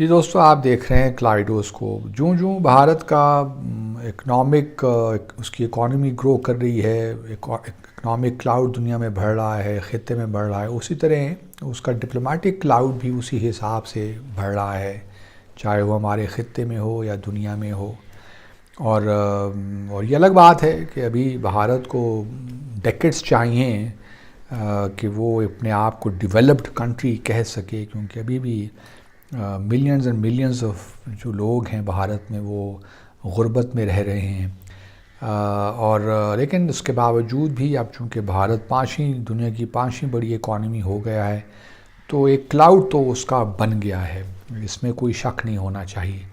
جی دوستو، آپ دیکھ رہے ہیں کلائڈوسکوپ. جوں بھارت کا اکنامک اس کی اکانومی گرو کر رہی ہے، اکنامک کلاؤڈ دنیا میں بڑھ رہا ہے، خطے میں بڑھ رہا ہے، اسی طرح اس کا ڈپلومیٹک کلاؤڈ بھی اسی حساب سے بڑھ رہا ہے، چاہے وہ ہمارے خطے میں ہو یا دنیا میں ہو. اور یہ الگ بات ہے کہ ابھی بھارت کو ڈیکیڈز چاہیے کہ وہ اپنے آپ کو ڈیولپڈ کنٹری کہہ سکے، کیونکہ ابھی بھی ملینز اینڈ ملینز آف جو لوگ ہیں بھارت میں وہ غربت میں رہ رہے ہیں. لیکن اس کے باوجود بھی اب چونکہ بھارت دنیا کی پانچویں بڑی اکانومی ہو گیا ہے، تو ایک کلاؤڈ تو اس کا بن گیا ہے، اس میں کوئی شک نہیں ہونا چاہیے.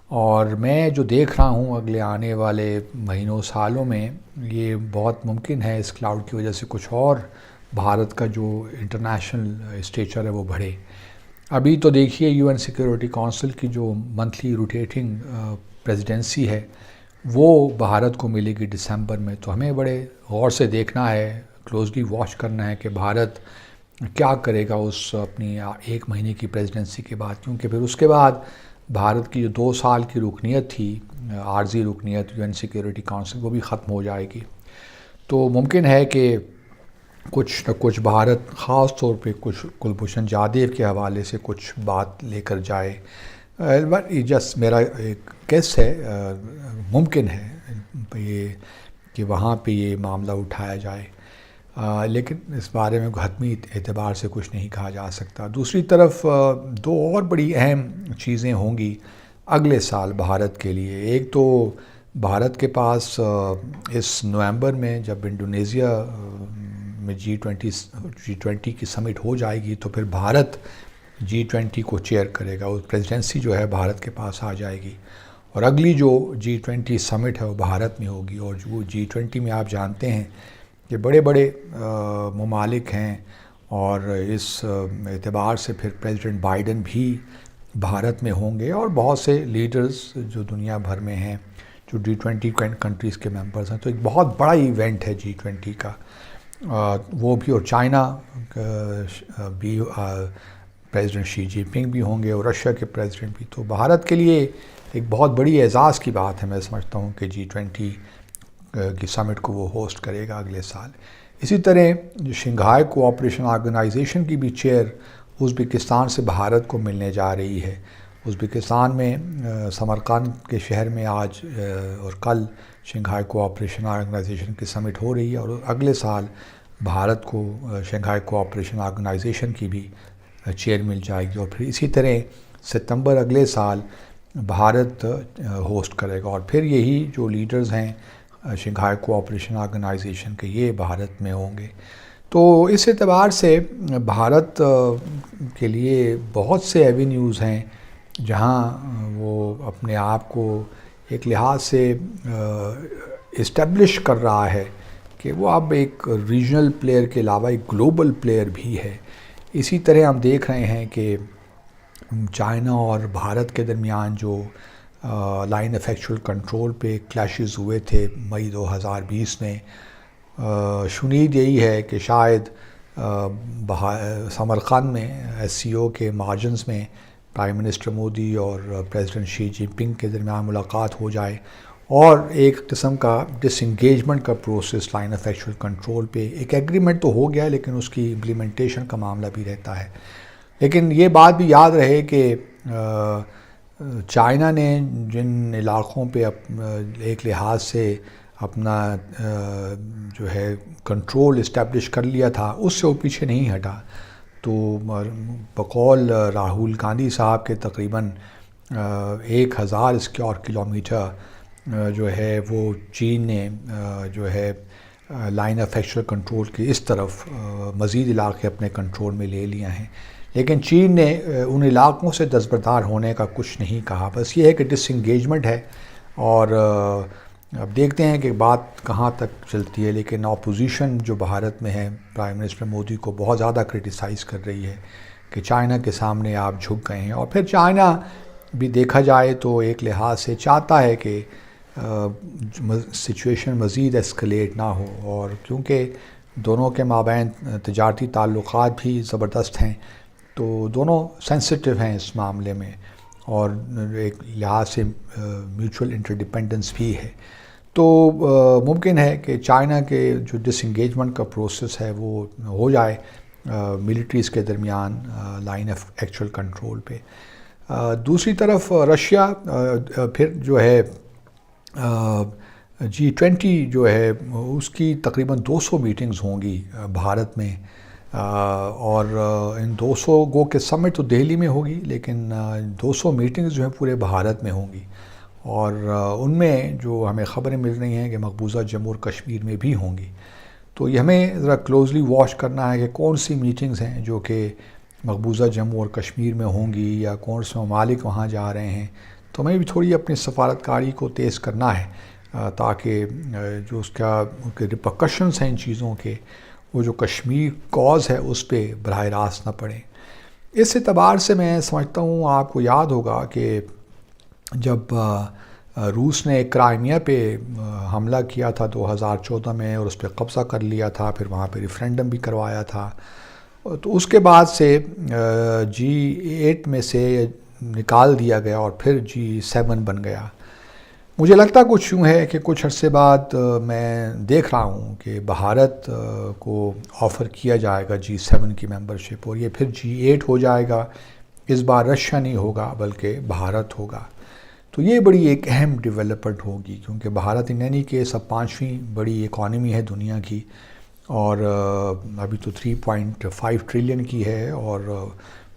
اور میں جو دیکھ رہا ہوں اگلے آنے والے مہینوں سالوں میں، یہ بہت ممکن ہے اس کلاؤڈ کی وجہ سے کچھ اور بھارت کا جو انٹرنیشنل اسٹیچر ہے وہ بڑھے. ابھی تو دیکھیے یو این سیکیورٹی کونسل کی جو منتھلی روٹیٹنگ پریزیڈنسی ہے وہ بھارت کو ملے گی دسمبر میں. تو ہمیں بڑے غور سے دیکھنا ہے، کلوزلی واچ کرنا ہے کہ بھارت کیا کرے گا اس اپنی ایک مہینے کی پریزیڈنسی کے بعد، کیونکہ پھر اس کے بعد بھارت کی جو 2 سال کی رکنیت تھی، عارضی رکنیت یو این سیکیورٹی کونسل، وہ بھی ختم ہو جائے گی. تو ممکن ہے کہ کچھ نہ کچھ بھارت خاص طور پہ کچھ کلبھوشن جادیو کے حوالے سے کچھ بات لے کر جائے. جسٹ میرا ایک کیس ہے، ممکن ہے یہ کہ وہاں پہ یہ معاملہ اٹھایا جائے، لیکن اس بارے میں حتمی اعتبار سے کچھ نہیں کہا جا سکتا. دوسری طرف 2 اور بڑی اہم چیزیں ہوں گی اگلے سال بھارت کے لیے. ایک تو بھارت کے پاس اس نومبر میں جب انڈونیزیا میں G20 کی سمٹ ہو جائے گی تو پھر بھارت G20 کو چیئر کرے گا، وہ پریزیڈنسی جو ہے بھارت کے پاس آ جائے گی. اور اگلی جو G20 سمٹ ہے وہ بھارت میں ہوگی. اور جو G20 میں آپ جانتے ہیں کہ بڑے بڑے ممالک ہیں، اور اس اعتبار سے پھر پریزیڈنٹ بائیڈن بھی بھارت میں ہوں گے، اور بہت سے لیڈرز جو دنیا بھر میں ہیں جو G20 کنٹریز کے ممبرز ہیں. تو ایک بہت بڑا ایونٹ ہے G20 کا، وہ بھی. اور چائنا بھی پریزیڈنٹ شی جن پنگ بھی ہوں گے، اور رشیا کے پریزیڈنٹ بھی. تو بھارت کے لیے ایک بہت بڑی اعزاز کی بات ہے، میں سمجھتا ہوں کہ G20 کی سمٹ کو وہ ہوسٹ کرے گا اگلے سال. اسی طرح جو شنگھائی کوآپریشن آرگنائزیشن کی بھی چیئر ازبکستان سے بھارت کو ملنے جا رہی ہے. ازبکستان میں سمرقند کے شہر میں آج اور کل شنگھائی کوآپریشن آرگنائزیشن کی سمٹ ہو رہی ہے، اور اگلے سال بھارت کو شنگھائی کوآپریشن آرگنائزیشن کی بھی چیئر مل جائے گی. اور پھر اسی طرح ستمبر اگلے سال بھارت ہوسٹ کرے گا، اور پھر یہی جو لیڈرز ہیں شنگھائی کوآپریشن آرگنائزیشن کے یہ بھارت میں ہوں گے. تو اس اعتبار سے بھارت کے لیے بہت سے ایونیوز ہیں جہاں وہ اپنے آپ کو ایک لحاظ سے اسٹیبلش کر رہا ہے کہ وہ اب ایک ریجنل پلیئر کے علاوہ ایک گلوبل پلیئر بھی ہے. اسی طرح ہم دیکھ رہے ہیں کہ چائنا اور بھارت کے درمیان جو لائن آف ایکچوئل کنٹرول پہ کلیشز ہوئے تھے مئی 2020 میں، شنید یہی ہے کہ شاید سمرقند میں SCO کے مارجنز میں پرائم منسٹر مودی اور پریزیڈنٹ شی جن پنگ کے درمیان ملاقات ہو جائے، اور ایک قسم کا ڈس انگیجمنٹ کا process line of actual control پہ. ایک ایگریمنٹ تو ہو گیا لیکن اس کی امپلیمنٹیشن کا معاملہ بھی رہتا ہے. لیکن یہ بات بھی یاد رہے کہ چائنا نے جن علاقوں پہ ایک لحاظ سے اپنا جو ہے کنٹرول اسٹیبلش کر لیا تھا، اس سے وہ پیچھے نہیں ہٹا. تو بقول راہل گاندھی صاحب کے تقریباً 1000 اسکوائر کلومیٹر جو ہے وہ چین نے جو ہے لائن آف ایکچوئل کنٹرول کی اس طرف مزید علاقے اپنے کنٹرول میں لے لیا ہیں. لیکن چین نے ان علاقوں سے دستبردار ہونے کا کچھ نہیں کہا، بس یہ ہے کہ ڈس انگیجمنٹ ہے. اور اب دیکھتے ہیں کہ بات کہاں تک چلتی ہے. لیکن اپوزیشن جو بھارت میں ہے پرائم منسٹر مودی کو بہت زیادہ کرٹیسائز کر رہی ہے کہ چائنا کے سامنے آپ جھک گئے ہیں. اور پھر چائنا بھی دیکھا جائے تو ایک لحاظ سے چاہتا ہے کہ سچویشن مزید ایسکلیٹ نہ ہو، اور کیونکہ دونوں کے مابین تجارتی تعلقات بھی زبردست ہیں تو دونوں سینسٹیو ہیں اس معاملے میں. اور ایک لحاظ سے میوچول انٹرڈیپینڈنس بھی ہے. تو ممکن ہے کہ چائنا کے جو ڈس انگیجمنٹ کا پروسیس ہے وہ ہو جائے ملٹریز کے درمیان لائن آف ایکچوئل کنٹرول پہ. دوسری طرف رشیا پھر جو ہے G20 جو ہے اس کی تقریباً 200 میٹنگز ہوں گی بھارت میں، اور ان 200 گو کے سمٹ تو دہلی میں ہوگی، لیکن 200 میٹنگز جو ہیں پورے بھارت میں ہوں گی، اور ان میں جو ہمیں خبریں مل رہی ہیں کہ مقبوضہ جموں اور کشمیر میں بھی ہوں گی. تو یہ ہمیں ذرا کلوزلی واچ کرنا ہے کہ کون سی میٹنگز ہیں جو کہ مقبوضہ جموں اور کشمیر میں ہوں گی، یا کون سے ممالک وہاں جا رہے ہیں. تو ہمیں بھی تھوڑی اپنی سفارتکاری کو تیز کرنا ہے تاکہ جو اس کا ریپرکشنس ہیں ان چیزوں کے، وہ جو کشمیر کاز ہے اس پہ براہ راست نہ پڑیں. اس اعتبار سے میں سمجھتا ہوں آپ کو یاد ہوگا کہ جب روس نے کرائمیا پہ حملہ کیا تھا 2014 میں اور اس پہ قبضہ کر لیا تھا، پھر وہاں پہ ریفرینڈم بھی کروایا تھا، تو اس کے بعد سے G8 میں سے نکال دیا گیا اور پھر G7 بن گیا. مجھے لگتا کچھ یوں ہے کہ کچھ عرصے بعد میں دیکھ رہا ہوں کہ بھارت کو آفر کیا جائے گا G7 کی ممبرشپ، اور یہ پھر G8 ہو جائے گا. اس بار رشیا نہیں ہوگا بلکہ بھارت ہوگا. تو یہ بڑی ایک اہم ڈیولپمنٹ ہوگی، کیونکہ بھارت ان اینی کیس اب 5ویں بڑی اکانومی ہے دنیا کی، اور ابھی تو 3.5 ٹریلین کی ہے، اور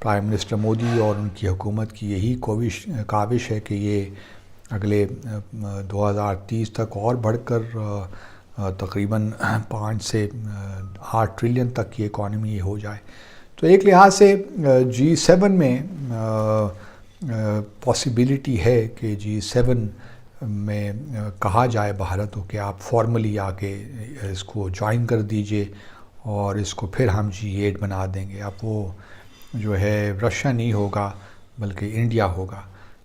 پرائم منسٹر مودی اور ان کی حکومت کی یہی کاوش ہے کہ یہ اگلے 2030 تک اور بڑھ کر تقریباً 5 سے 8 ٹریلین تک کی اکانومی ہو جائے. تو ایک لحاظ سے G7 میں پاسبلٹی ہے کہ G7 میں کہا جائے بھارت کو کہ آپ فارملی آ کے اس کو جوائن کر دیجئے، اور اس کو پھر ہم G8 بنا دیں گے. اب وہ جو ہے رشیا نہیں ہوگا بلکہ انڈیا ہوگا.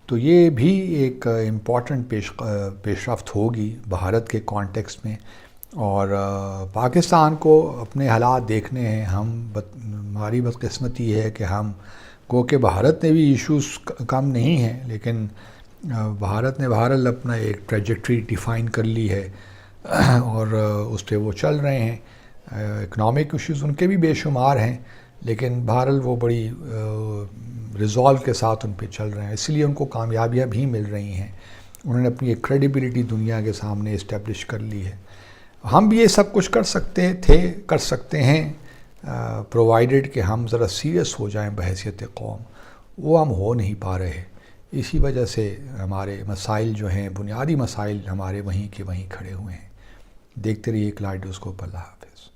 تو یہ بھی ایک امپورٹنٹ پیش رفت ہوگی بھارت کے کانٹیکسٹ میں. اور پاکستان کو اپنے حالات دیکھنے ہیں. ہماری بدقسمتی ہے کہ ہم گو کہ بھارت نے بھی ایشوز کم نہیں ہیں، لیکن بھارت نے بہرحال اپنا ایک ٹریجیکٹری ڈیفائن کر لی ہے، اور اس پہ وہ چل رہے ہیں. اکنامک ایشوز ان کے بھی بے شمار ہیں، لیکن بہرحال وہ بڑی ریزالو کے ساتھ ان پہ چل رہے ہیں، اس لیے ان کو کامیابیاں بھی مل رہی ہیں. انہوں نے اپنی ایک کریڈیبلٹی دنیا کے سامنے اسٹیبلش کر لی ہے. ہم بھی یہ سب کچھ کر سکتے ہیں پرووائڈڈ کہ ہم ذرا سیریس ہو جائیں بحیثیت قوم. وہ ہم ہو نہیں پا رہے، اسی وجہ سے ہمارے مسائل جو ہیں، بنیادی مسائل ہمارے وہیں کے وہیں کھڑے ہوئے ہیں. دیکھتے رہیے کلیڈوسکوپ. اللہ حافظ.